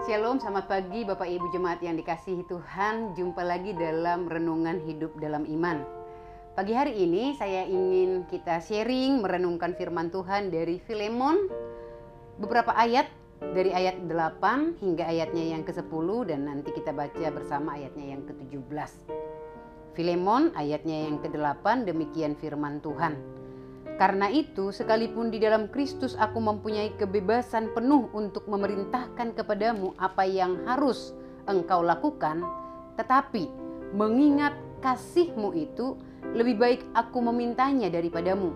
Shalom, selamat pagi Bapak Ibu Jemaat yang dikasihi Tuhan. Jumpa lagi dalam Renungan Hidup dalam Iman. Pagi hari ini saya ingin kita sharing merenungkan firman Tuhan dari Filemon. Beberapa ayat dari ayat 8 hingga ayatnya yang ke-10 dan nanti kita baca bersama ayatnya yang ke-17. Filemon ayatnya yang ke-8, demikian firman Tuhan. Karena itu, sekalipun di dalam Kristus aku mempunyai kebebasan penuh untuk memerintahkan kepadamu apa yang harus engkau lakukan, tetapi mengingat kasih-Mu itu, lebih baik aku memintanya daripadamu.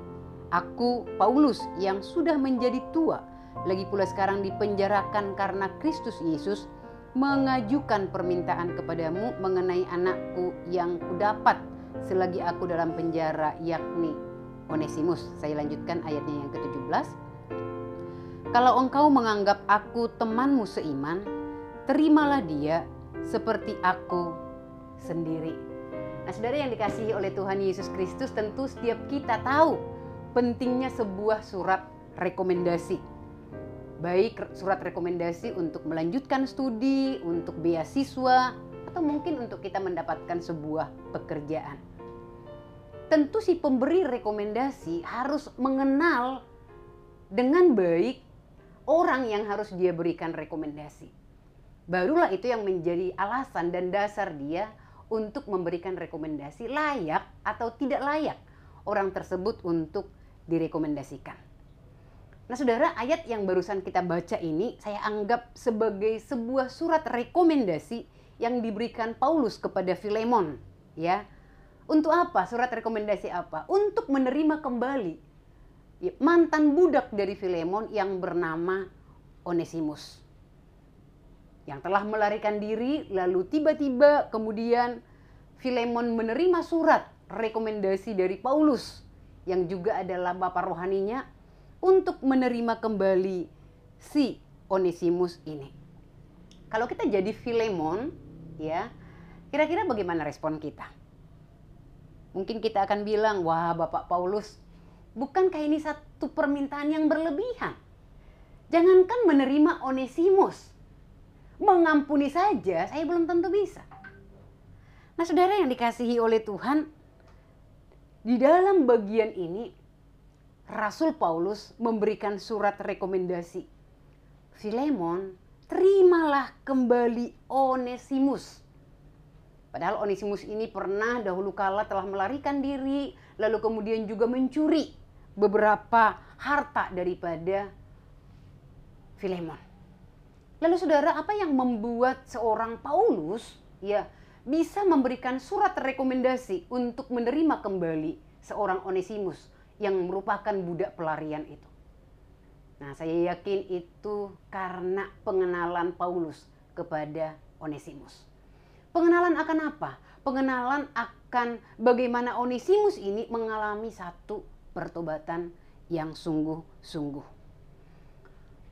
Aku, Paulus, yang sudah menjadi tua, lagi pula sekarang dipenjarakan karena Kristus Yesus, mengajukan permintaan kepadamu mengenai anakku yang kudapat selagi aku dalam penjara, yakni Onesimus. Saya lanjutkan ayatnya yang ke-17. Kalau engkau menganggap aku temanmu seiman, terimalah dia seperti aku sendiri. Nah, saudara yang dikasihi oleh Tuhan Yesus Kristus, tentu setiap kita tahu pentingnya sebuah surat rekomendasi. Baik surat rekomendasi untuk melanjutkan studi, untuk beasiswa, atau mungkin untuk kita mendapatkan sebuah pekerjaan. Tentu si pemberi rekomendasi harus mengenal dengan baik orang yang harus dia berikan rekomendasi. Barulah itu yang menjadi alasan dan dasar dia untuk memberikan rekomendasi layak atau tidak layak orang tersebut untuk direkomendasikan. Nah, saudara, ayat yang barusan kita baca ini saya anggap sebagai sebuah surat rekomendasi yang diberikan Paulus kepada Filemon, ya. Untuk apa? Surat rekomendasi apa? Untuk menerima kembali mantan budak dari Filemon yang bernama Onesimus, yang telah melarikan diri, lalu tiba-tiba kemudian Filemon menerima surat rekomendasi dari Paulus yang juga adalah bapak rohaninya untuk menerima kembali si Onesimus ini. Kalau kita jadi Filemon, ya, kira-kira bagaimana respon kita? Mungkin kita akan bilang, wah Bapak Paulus, bukankah ini satu permintaan yang berlebihan? Jangankan menerima Onesimus, mengampuni saja saya belum tentu bisa. Nah, saudara yang dikasihi oleh Tuhan, di dalam bagian ini Rasul Paulus memberikan surat rekomendasi. Filemon, terimalah kembali Onesimus. Padahal Onesimus ini pernah dahulu kala telah melarikan diri, lalu kemudian juga mencuri beberapa harta daripada Filemon. Lalu saudara, apa yang membuat seorang Paulus bisa memberikan surat rekomendasi untuk menerima kembali seorang Onesimus yang merupakan budak pelarian itu? Nah, saya yakin itu karena pengenalan Paulus kepada Onesimus. Pengenalan akan apa? Pengenalan akan bagaimana Onesimus ini mengalami satu pertobatan yang sungguh-sungguh.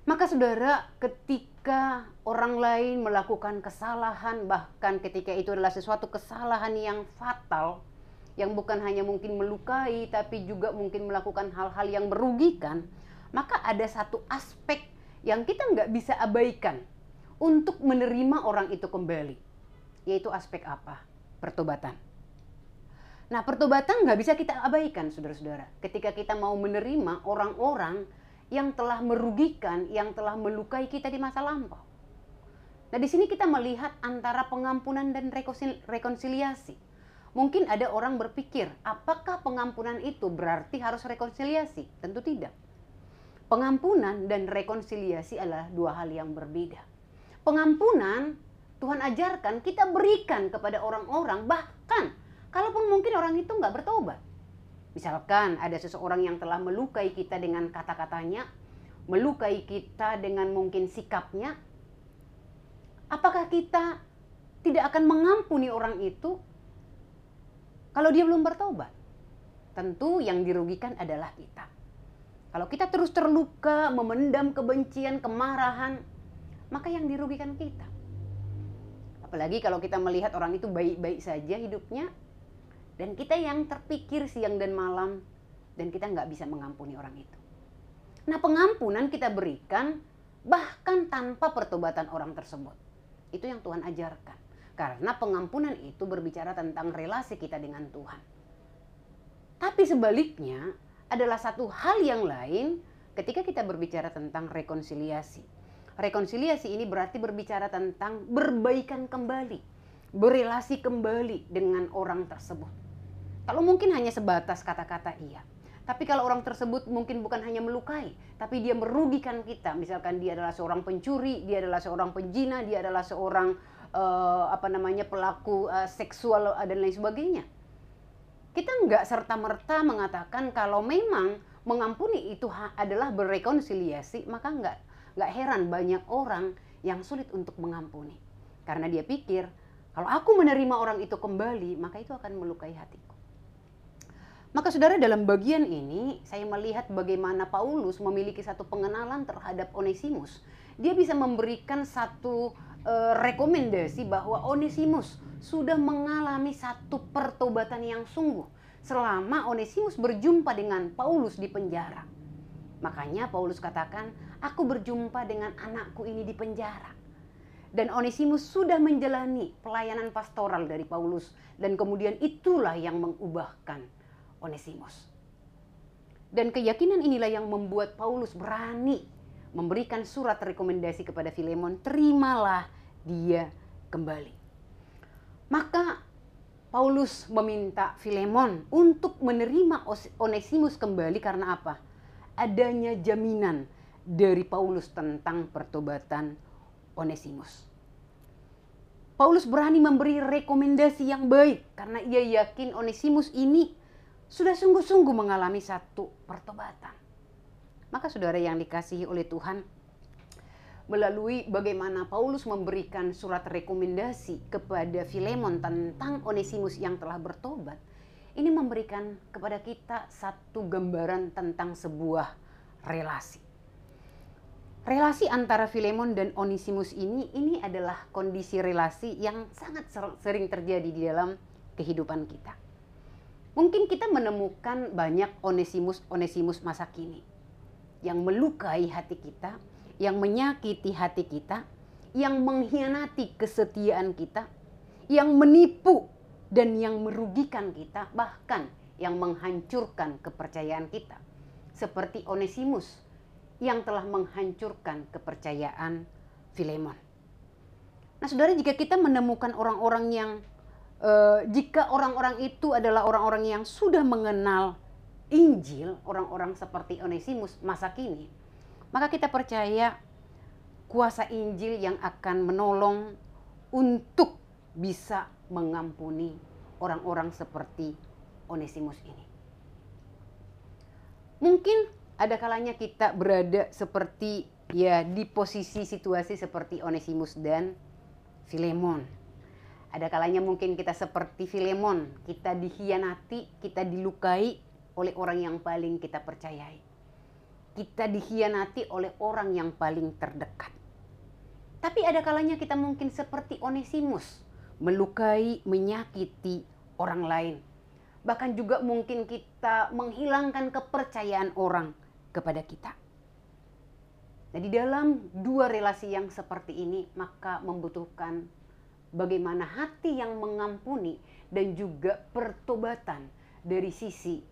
Maka saudara, ketika orang lain melakukan kesalahan, bahkan ketika itu adalah sesuatu kesalahan yang fatal, yang bukan hanya mungkin melukai, tapi juga mungkin melakukan hal-hal yang merugikan, maka ada satu aspek yang kita nggak bisa abaikan untuk menerima orang itu kembali. Yaitu aspek apa? Pertobatan. Nah, pertobatan nggak bisa kita abaikan, saudara-saudara. Ketika kita mau menerima orang-orang yang telah merugikan, yang telah melukai kita di masa lampau. Nah, di sini kita melihat antara pengampunan dan rekonsiliasi. Mungkin ada orang berpikir, apakah pengampunan itu berarti harus rekonsiliasi? Tentu tidak. Pengampunan dan rekonsiliasi adalah dua hal yang berbeda. Pengampunan Tuhan ajarkan kita berikan kepada orang-orang, bahkan kalaupun mungkin orang itu nggak bertobat. Misalkan ada seseorang yang telah melukai kita dengan kata-katanya, melukai kita dengan mungkin sikapnya, apakah kita tidak akan mengampuni orang itu kalau dia belum bertobat? Tentu yang dirugikan adalah kita. Kalau kita terus terluka, memendam kebencian, kemarahan, maka yang dirugikan kita. Apalagi kalau kita melihat orang itu baik-baik saja hidupnya, dan kita yang terpikir siang dan malam, dan kita nggak bisa mengampuni orang itu. Nah, pengampunan kita berikan bahkan tanpa pertobatan orang tersebut. Itu yang Tuhan ajarkan. Karena pengampunan itu berbicara tentang relasi kita dengan Tuhan. Tapi sebaliknya adalah satu hal yang lain ketika kita berbicara tentang rekonsiliasi. Rekonsiliasi ini berarti berbicara tentang berbaikan kembali, berelasi kembali dengan orang tersebut. Kalau mungkin hanya sebatas kata-kata iya. Tapi kalau orang tersebut mungkin bukan hanya melukai, tapi dia merugikan kita. Misalkan dia adalah seorang pencuri, dia adalah seorang penjina, dia adalah seorang pelaku seksual dan lain sebagainya. Kita nggak serta-merta mengatakan kalau memang mengampuni itu adalah berrekonsiliasi, maka nggak heran banyak orang yang sulit untuk mengampuni. Karena dia pikir, kalau aku menerima orang itu kembali, maka itu akan melukai hatiku. Maka saudara, dalam bagian ini saya melihat bagaimana Paulus memiliki satu pengenalan terhadap Onesimus. Dia bisa memberikan satu rekomendasi bahwa Onesimus sudah mengalami satu pertobatan yang sungguh selama Onesimus berjumpa dengan Paulus di penjara. Makanya Paulus katakan, aku berjumpa dengan anakku ini di penjara. Dan Onesimus sudah menjalani pelayanan pastoral dari Paulus, dan kemudian itulah yang mengubahkan Onesimus. Dan keyakinan inilah yang membuat Paulus berani memberikan surat rekomendasi kepada Filemon, terimalah dia kembali. Maka Paulus meminta Filemon untuk menerima Onesimus kembali karena apa? Adanya jaminan dari Paulus tentang pertobatan Onesimus. Paulus berani memberi rekomendasi yang baik karena ia yakin Onesimus ini sudah sungguh-sungguh mengalami satu pertobatan. Maka saudara yang dikasihi oleh Tuhan, melalui bagaimana Paulus memberikan surat rekomendasi kepada Filemon tentang Onesimus yang telah bertobat, ini memberikan kepada kita satu gambaran tentang sebuah relasi. Relasi antara Filemon dan Onesimus ini adalah kondisi relasi yang sangat sering terjadi di dalam kehidupan kita. Mungkin kita menemukan banyak Onesimus masa kini yang melukai hati kita, yang menyakiti hati kita, yang mengkhianati kesetiaan kita, yang menipu dan yang merugikan kita, bahkan yang menghancurkan kepercayaan kita. Seperti Onesimus yang telah menghancurkan kepercayaan Filemon. Nah saudara, jika kita menemukan orang-orang yang jika orang-orang itu adalah orang-orang yang sudah mengenal Injil, orang-orang seperti Onesimus masa kini, maka kita percaya kuasa Injil yang akan menolong untuk bisa mengampuni orang-orang seperti Onesimus ini. Mungkin ada kalanya kita berada seperti di posisi situasi seperti Onesimus dan Filemon. Ada kalanya mungkin kita seperti Filemon, kita dikhianati, kita dilukai oleh orang yang paling kita percayai. Kita dikhianati oleh orang yang paling terdekat. Tapi ada kalanya kita mungkin seperti Onesimus, melukai, menyakiti orang lain. Bahkan juga mungkin kita menghilangkan kepercayaan orang kepada kita. Nah, di dalam dua relasi yang seperti ini, maka membutuhkan bagaimana hati yang mengampuni dan juga pertobatan dari sisi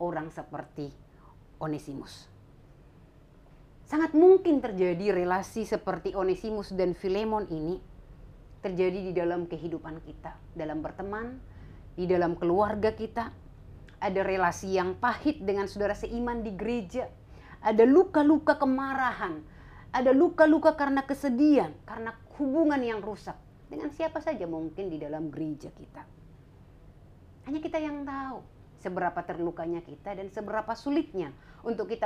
orang seperti Onesimus. Sangat mungkin terjadi relasi seperti Onesimus dan Filemon ini terjadi di dalam kehidupan kita, dalam berteman, di dalam keluarga kita. Ada relasi yang pahit dengan saudara seiman di gereja, ada luka-luka kemarahan, ada luka-luka karena kesedihan, karena hubungan yang rusak dengan siapa saja mungkin di dalam gereja kita. Hanya kita yang tahu seberapa terlukanya kita dan seberapa sulitnya untuk kita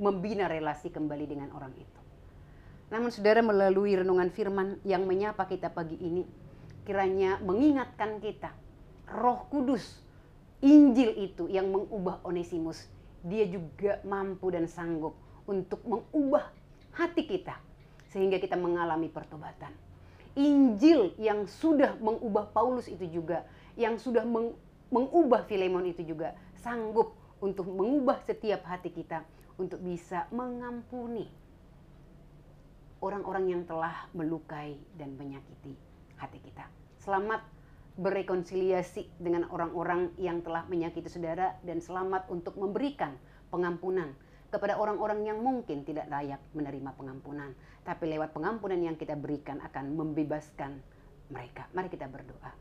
membina relasi kembali dengan orang itu. Namun saudara, melalui renungan firman yang menyapa kita pagi ini, kiranya mengingatkan kita, Roh Kudus, Injil itu yang mengubah Onesimus, dia juga mampu dan sanggup untuk mengubah hati kita sehingga kita mengalami pertobatan. Injil yang sudah mengubah Paulus itu juga, yang sudah mengubah Filemon itu juga sanggup untuk mengubah setiap hati kita untuk bisa mengampuni. orang-orang yang telah melukai dan menyakiti hati kita. Selamat berrekonsiliasi dengan orang-orang yang telah menyakiti saudara, dan selamat untuk memberikan pengampunan kepada orang-orang yang mungkin tidak layak menerima pengampunan. Tapi lewat pengampunan yang kita berikan akan membebaskan mereka. Mari kita berdoa.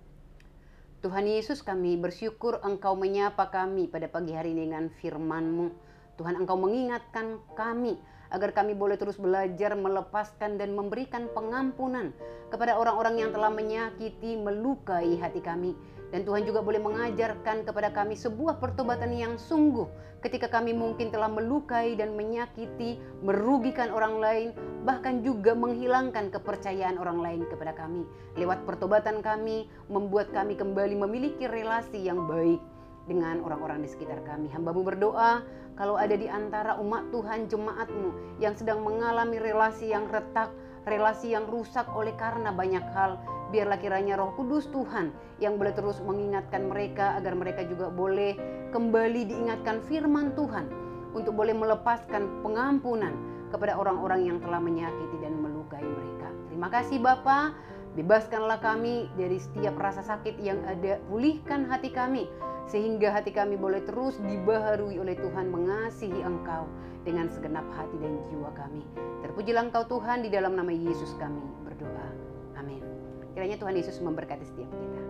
Tuhan Yesus, kami bersyukur Engkau menyapa kami pada pagi hari ini dengan firman-Mu. Tuhan, Engkau mengingatkan kami agar kami boleh terus belajar melepaskan dan memberikan pengampunan kepada orang-orang yang telah menyakiti, melukai hati kami. Dan Tuhan juga boleh mengajarkan kepada kami sebuah pertobatan yang sungguh ketika kami mungkin telah melukai dan menyakiti, merugikan orang lain, bahkan juga menghilangkan kepercayaan orang lain kepada kami. Lewat pertobatan kami, membuat kami kembali memiliki relasi yang baik dengan orang-orang di sekitar kami. Hamba-Mu berdoa, kalau ada di antara umat Tuhan, jemaat-Mu yang sedang mengalami relasi yang retak, relasi yang rusak oleh karena banyak hal, biarlah kiranya Roh Kudus Tuhan yang boleh terus mengingatkan mereka agar mereka juga boleh kembali diingatkan firman Tuhan untuk boleh melepaskan pengampunan kepada orang-orang yang telah menyakiti dan melukai mereka. Terima kasih Bapa, bebaskanlah kami dari setiap rasa sakit yang ada, pulihkan hati kami sehingga hati kami boleh terus dibaharui oleh Tuhan, mengasihi Engkau dengan segenap hati dan jiwa kami. Terpujilah Engkau Tuhan, di dalam nama Yesus kami berdoa. Amin. Kiranya Tuhan Yesus memberkati setiap kita.